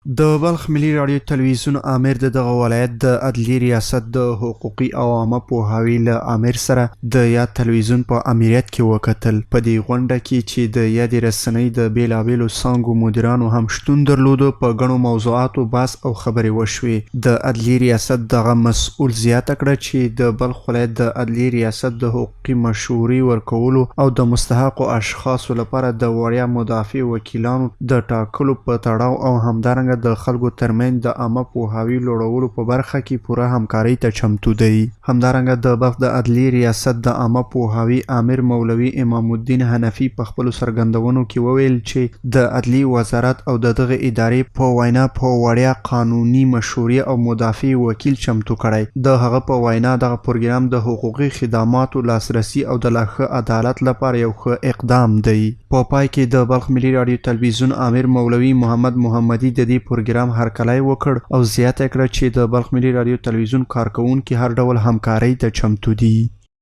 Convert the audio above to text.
د بلخ ملي راډیو تلویزیون آمر د دغه ولایت د عدلي ریاست د حقوقي او عامه پوهاوي له آمر سره د یاد تلویزیون په امریت کې وکتل. په دې غونډه کې چې د یادې رسنۍ د بیلابیلو څانګو مدیرانو هم شتون درلوده، په ګڼو موضوعاتو بحث او خبرې وشوې. د عدلي ریاست دغه مسؤل زیاته کړه چې د بلخ ولایت د عدلي ریاست د حقوقي مشورې ورکولو او د مستحقو اشخاصو لپاره د وړیا مدافع وکیلانو د ټاکلو په تړاو او همدارنګه د خلکو ترمنځ د عامه پوهاوي لوړولو په برخه کې پوره همکارۍ ته چمتو دی. همدارنګه د بلخ د عدلي ریاست د عامه پوهاوي آمر مولوي امام الدین حنفي په خپلو څرګندونو کې وویل چې د عدلي وزارت او د دغه ادارې په وینا په وړیا قانوني مشورې او مدافع وکیل چمتو کړی. د هغه په وینا دغه پروګرام د حقوقي خدماتو لاسرسي او د لا ښه عدالت لپاره یو ښه اقدام دی. په پای کې د بلخ ملي راډیو تلویزیون آمر مولوي محمدي د دې پروګرام هرکلی وکړ او زیاته کړه چې د بلخ ملي راډیو تلویزیون کارکوونکي هر ډول همکارۍ ته چمتو دي.